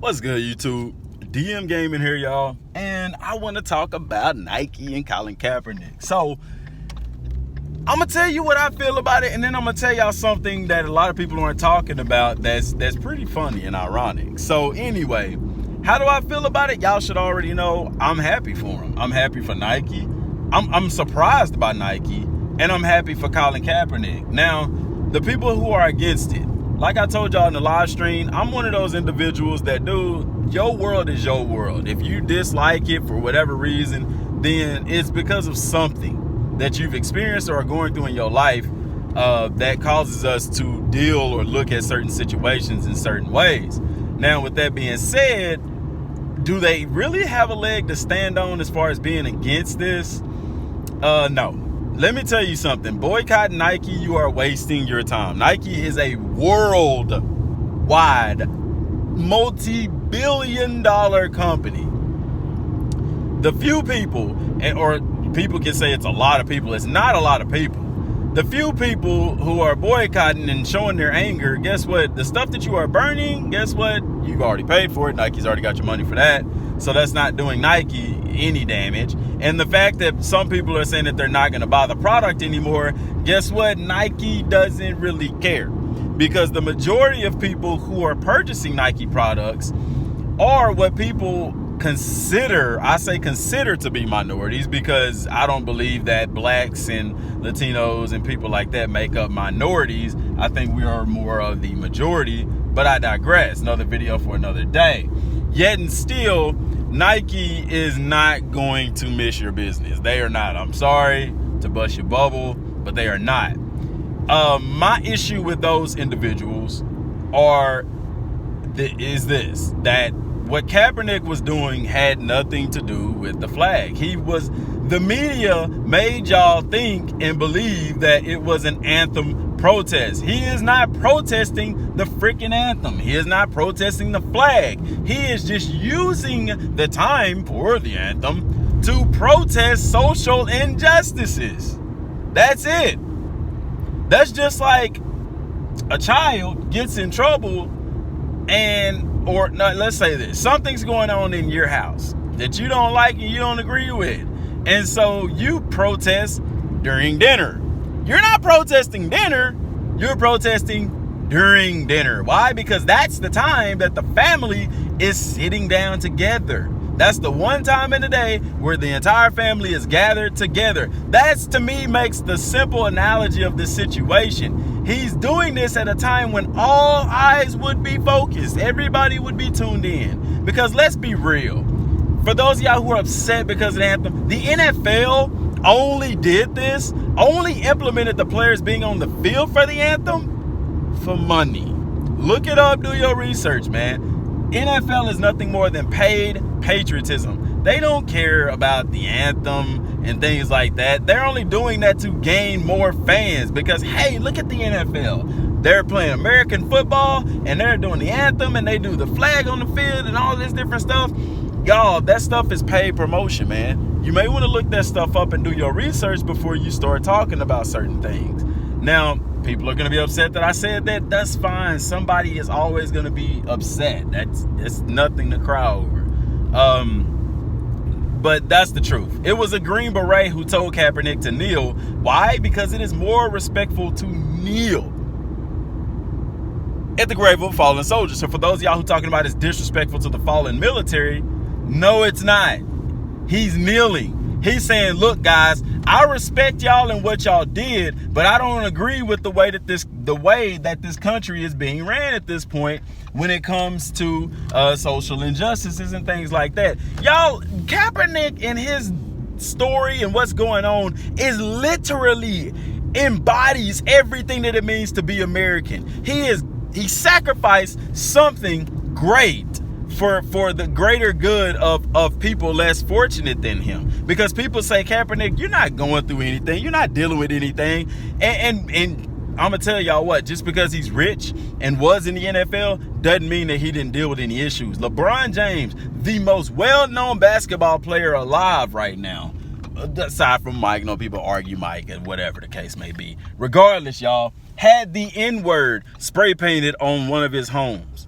What's good, YouTube? Dmgaming here, y'all, and I want to talk about Nike and Colin Kaepernick. So I'm gonna tell you what I feel about it, and then I'm gonna tell y'all something that a lot of people aren't talking about that's pretty funny and ironic. So anyway, how do I feel about it? Y'all should already know I'm happy for him. I'm happy for Nike. I'm surprised by Nike, and I'm happy for Colin Kaepernick. Now, the people who are against it, like I told y'all in the live stream, I'm one of those individuals that, dude, your world is your world. If you dislike it for whatever reason, then it's because of something that you've experienced or are going through in your life that causes us to deal or look at certain situations in certain ways. Now, with that being said, do they really have a leg to stand on as far as being against this? No. Let me tell you something. Boycott Nike, you are wasting your time. Nike is a worldwide, multi-billion-dollar company. The few people, or people can say it's a lot of people, it's not a lot of people. The few people who are boycotting and showing their anger, guess what? The stuff that you are burning, guess what? You've already paid for it. Nike's already got your money for that. So that's not doing Nike any damage. And the fact that some people are saying that they're not going to buy the product anymore, guess what? Nike doesn't really care, because the majority of people who are purchasing Nike products are what people consider, I say consider, to be minorities, because I don't believe that blacks and Latinos and people like that make up minorities. I think we are more of the majority, but I digress. Another video for another day. Yet and still, Nike is not going to miss your business. They are not. I'm sorry to bust your bubble, but they are not. My issue with those individuals is this, that what Kaepernick was doing had nothing to do with the flag. The media made y'all think and believe that it was an anthem protest. He is not protesting the freaking anthem. He is not protesting the flag. He is just using the time for the anthem to protest social injustices. That's it. That's just like a child gets in trouble let's say this, something's going on in your house that you don't like and you don't agree with, and so you protest during dinner. You're not protesting dinner, you're protesting during dinner. Why? Because that's the time that the family is sitting down together. That's the one time in the day where the entire family is gathered together. That's, to me, makes the simple analogy of this situation. He's doing this at a time when all eyes would be focused. Everybody would be tuned in. Because let's be real. For those of y'all who are upset because of the anthem, the NFL only implemented the players being on the field for the anthem for money. Look it up, do your research, man. NFL is nothing more than paid patriotism. They don't care about the anthem and things like that. They're only doing that to gain more fans, because, hey, look at the NFL. They're playing American football and they're doing the anthem and they do the flag on the field and all this different stuff. Y'all, that stuff is paid promotion, man. You may want to look that stuff up and do your research before you start talking about certain things. Now, people are going to be upset that I said that. That's fine. Somebody is always going to be upset. That's nothing to cry over. But that's the truth. It was a Green Beret who told Kaepernick to kneel. Why? Because it is more respectful to kneel at the grave of a fallen soldier. So for those of y'all who talking about it's disrespectful to the fallen military, no, it's not. He's kneeling. He's saying, look, guys, I respect y'all and what y'all did, but I don't agree with the way that this country is being ran at this point when it comes to social injustices and things like that. Y'all, Kaepernick and his story and what's going on is literally embodies everything that it means to be American. He sacrificed something great for the greater good of people less fortunate than him. Because people say, Kaepernick, you're not going through anything. You're not dealing with anything. And I'm going to tell y'all what, just because he's rich and was in the NFL doesn't mean that he didn't deal with any issues. LeBron James, the most well-known basketball player alive right now, aside from Mike, people argue Mike and whatever the case may be. Regardless, y'all, had the N-word spray painted on one of his homes.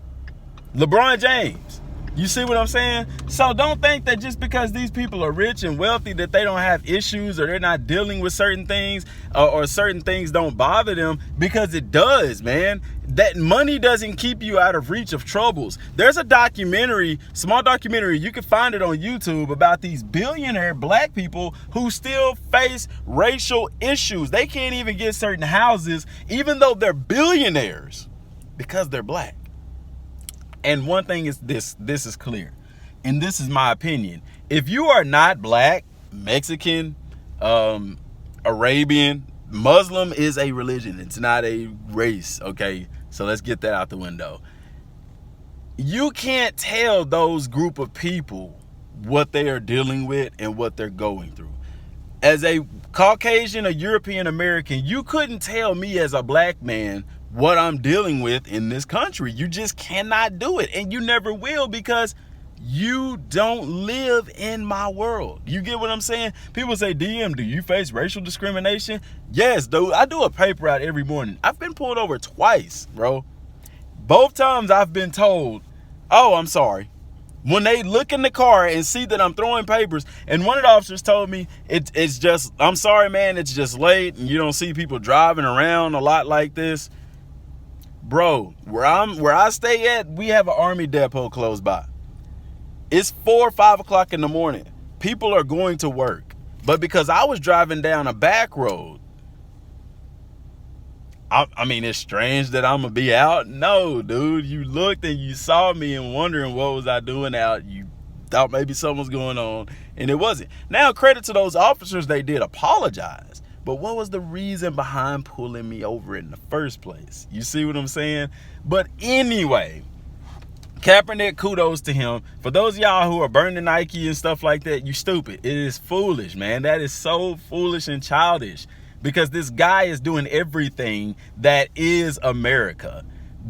LeBron James, You see what I'm saying? So don't think that just because these people are rich and wealthy that they don't have issues or they're not dealing with certain things or certain things don't bother them, because it does, man. That money doesn't keep you out of reach of troubles. There's a documentary, small documentary, you can find it on YouTube, about these billionaire black people who still face racial issues. They can't even get certain houses even though they're billionaires because they're black. And one thing is this is clear, and this is my opinion. If you are not black, Mexican, Arabian, Muslim is a religion. It's not a race, okay? So let's get that out the window. You can't tell those group of people what they are dealing with and what they're going through. As a Caucasian, a European American, you couldn't tell me as a black man what I'm dealing with in this country. You just cannot do it, and you never will, because you don't live in my world. You get what I'm saying? People say, DM, do you face racial discrimination? Yes, dude. I do a paper out every morning. I've been pulled over twice, bro. Both times I've been told, oh, I'm sorry. When they look in the car and see that I'm throwing papers, and one of the officers told me, it's just, I'm sorry, man, it's just late, and you don't see people driving around a lot like this. Bro, where I stay at, we have an army depot close by. It's 4 or 5 o'clock in the morning. People are going to work. But because I was driving down a back road, I mean, it's strange that I'm going to be out. No, dude, you looked and you saw me and wondering what was I doing out. You thought maybe something was going on, and it wasn't. Now, credit to those officers, they did apologize. But what was the reason behind pulling me over in the first place? You see what I'm saying? But anyway, Kaepernick, kudos to him. For those of y'all who are burning Nike and stuff like that, you stupid. It is foolish, man. That is so foolish and childish, because this guy is doing everything that is America.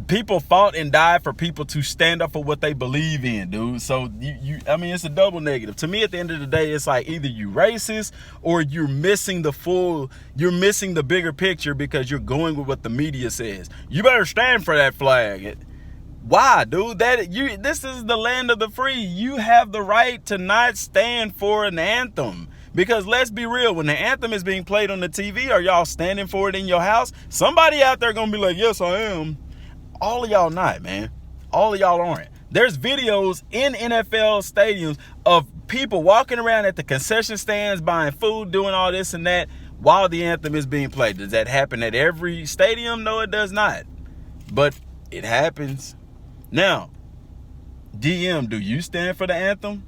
People fought and died for people to stand up for what they believe in, dude. So I mean, it's a double negative. To me, at the end of the day, it's like either you racist or you're missing the bigger picture, because you're going with what the media says. You better stand for that flag. Why, dude? This is the land of the free. You have the right to not stand for an anthem. Because let's be real, when the anthem is being played on the TV, are y'all standing for it in your house? Somebody out there gonna be like, yes, I am. All of y'all not, man. All of y'all aren't. There's videos in NFL stadiums of people walking around at the concession stands, buying food, doing all this and that while the anthem is being played. Does that happen at every stadium? No, it does not. But it happens. Now, DM, do you stand for the anthem?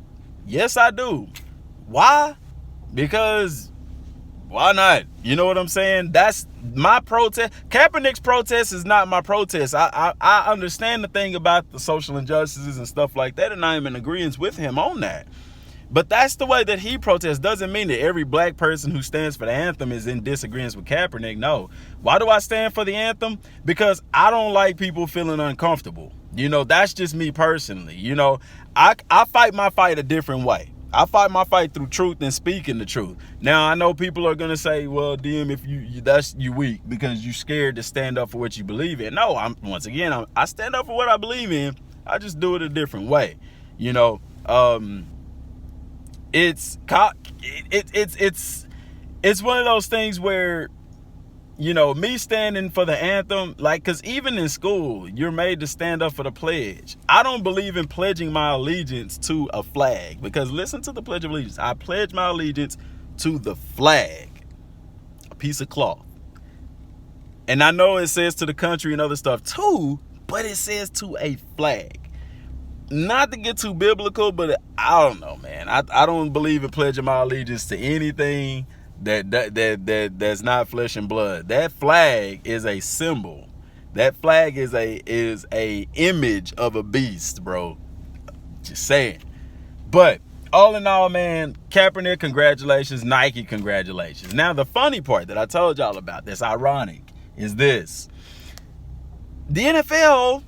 Yes, I do. Why? Because why not? You know what I'm saying? That's my protest. Kaepernick's protest is not my protest. I understand the thing about the social injustices and stuff like that, and I am in agreement with him on that. But that's the way that he protests. Doesn't mean that every black person who stands for the anthem is in disagreement with Kaepernick. No. Why do I stand for the anthem? Because I don't like people feeling uncomfortable. You know, that's just me personally. You know, I fight my fight a different way. I fight my fight through truth and speaking the truth. Now, I know people are going to say, well, DM, if you weak because you scared to stand up for what you believe in. No, I stand up for what I believe in. I just do it a different way. You know, it's one of those things where, you know, me standing for the anthem, like, because even in school, you're made to stand up for the pledge. I don't believe in pledging my allegiance to a flag, because listen to the Pledge of Allegiance. I pledge my allegiance to the flag, a piece of cloth. And I know it says to the country and other stuff too, but it says to a flag. Not to get too biblical, but I don't know, man. I don't believe in pledging my allegiance to anything that's not flesh and blood. That flag is a symbol. That flag is a image of a beast, bro. Just saying. But all in all, man, Kaepernick, congratulations. Nike, congratulations. Now, the funny part that I told y'all about that's ironic is this. The NFL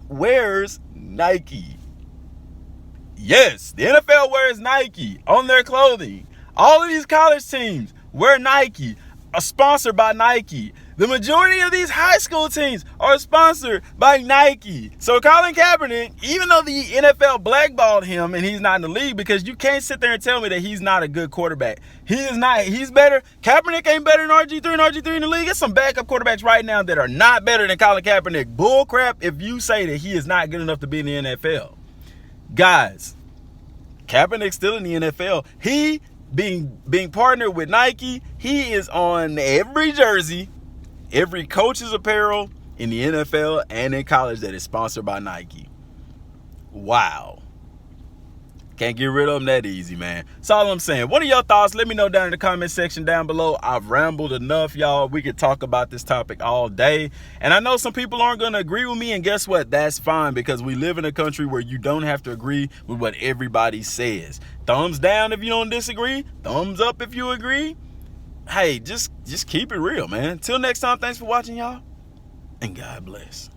wears Nike. Yes, the NFL wears Nike on their clothing. All of these college teams wear Nike, sponsored by Nike. The majority of these high school teams are sponsored by Nike. So Colin Kaepernick, even though the NFL blackballed him and he's not in the league, because you can't sit there and tell me that he's not a good quarterback. He is not. He's better. Kaepernick ain't better than RG3, and RG3 in the league. There's some backup quarterbacks right now that are not better than Colin Kaepernick. Bull crap if you say that he is not good enough to be in the NFL. Guys, Kaepernick's still in the NFL. He being partnered with Nike, he is on every jersey, every coach's apparel in the NFL and in college that is sponsored by Nike. Wow. Can't get rid of them that easy, man. That's all I'm saying. What are your thoughts? Let me know down in the comment section down below. I've rambled enough, y'all. We could talk about this topic all day. And I know some people aren't going to agree with me. And guess what? That's fine, because we live in a country where you don't have to agree with what everybody says. Thumbs down if you don't disagree. Thumbs up if you agree. Hey, just keep it real, man. Till next time, thanks for watching, y'all. And God bless.